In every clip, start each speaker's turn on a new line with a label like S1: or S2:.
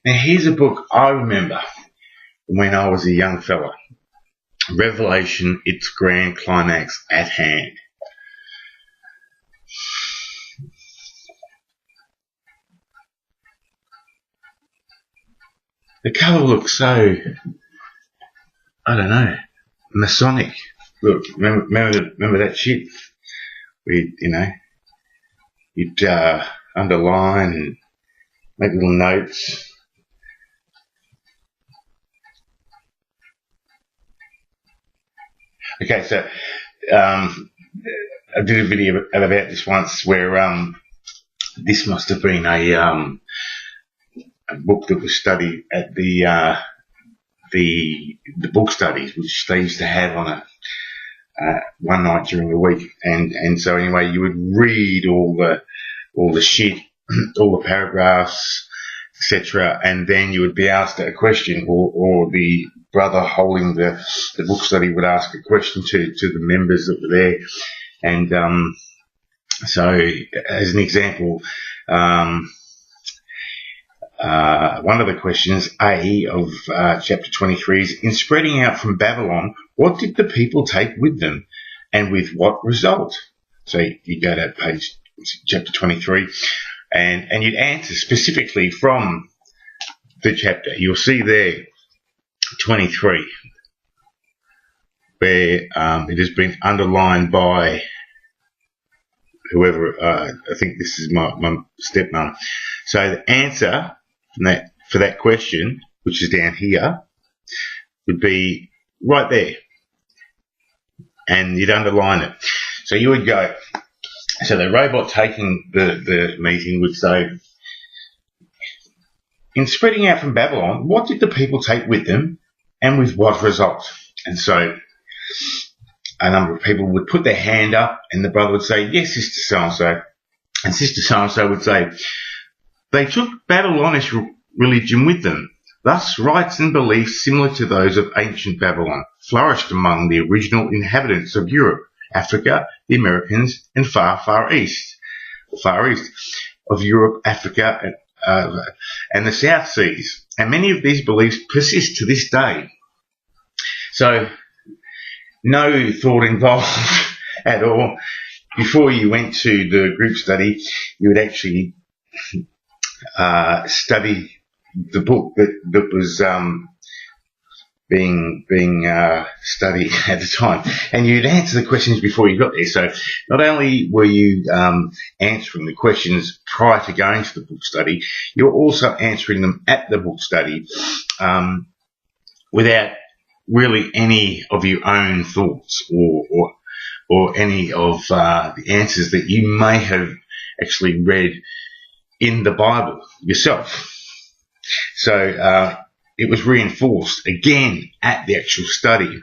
S1: Now, here's a book I remember when I was a young fella. Revelation, its grand climax at hand. The cover looks so, I don't know, Masonic. Look, remember that shit? You'd underline and make little notes. Okay, so I did a video about this once where this must have been a book that was studied at the book studies, which they used to have on one night during the week, and so anyway, you would read all the shit, all the paragraphs, etc., and then you would be asked a question, or the brother holding the book study would ask a question to the members that were there, and so as an example, one of the questions, A, of chapter 23 is, in spreading out from Babylon, what did the people take with them, and with what result? So you go to chapter 23, and you'd answer specifically from the chapter. You'll see there, 23, where it has been underlined by whoever, I think this is my stepmom. So the answer for that question, which is down here, would be right there, and you'd underline it. So you would go, so the robot taking the meeting would say, in spreading out from Babylon, what did the people take with them, and with what result? And so a number of people would put their hand up, and the brother would say, yes, Sister So-and-so. And Sister So-and-so would say, they took Babylonish religion with them. Thus, rites and beliefs similar to those of ancient Babylon flourished among the original inhabitants of Europe, Africa, the Americans, and far east of Europe, Africa, and the South Seas. And many of these beliefs persist to this day. So, no thought involved at all. Before you went to the group study, you would actually study the book that was being studied at the time, and you'd answer the questions before you got there. So not only were you answering the questions prior to going to the book study, you were also answering them at the book study without really any of your own thoughts or any of the answers that you may have actually read in the Bible yourself. So it was reinforced again at the actual study.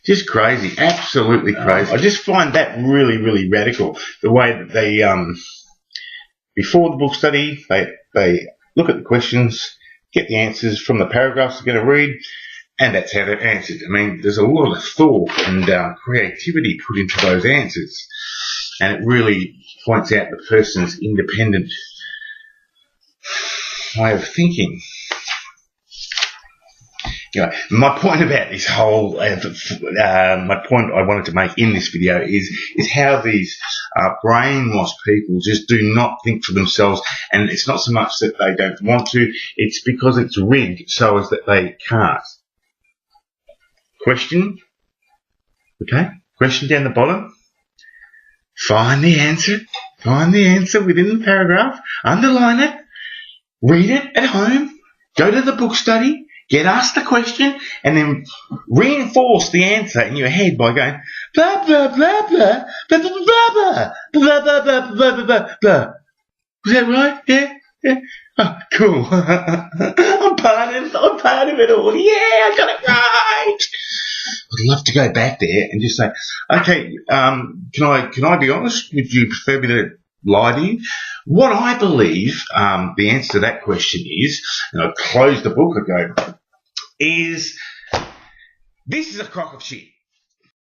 S1: Just crazy, absolutely crazy. I just find that really, really radical. The way that they, before the book study, they look at the questions, get the answers from the paragraphs they're going to read, and that's how they're answered. I mean, there's a lot of thought and creativity put into those answers, and it really points out the person's independent way of thinking. Anyway, my point about this whole, my point I wanted to make in this video is how these brainwashed people just do not think for themselves, and it's not so much that they don't want to, it's because it's rigged so as that they can't. Question, okay, question down the bottom, find the answer within the paragraph, underline it, read it at home, go to the book study, get asked the question, and then reinforce the answer in your head by going blah blah blah blah blah blah blah blah blah blah blah blah blah. Was that right? Yeah. Oh, cool. I'm part of it all. Yeah, I got it right. I'd love to go back there and just say, okay, can I be honest? Would you prefer me to lie to you? What I believe the answer to that question is, and I close the book, I go, is this is a crock of shit.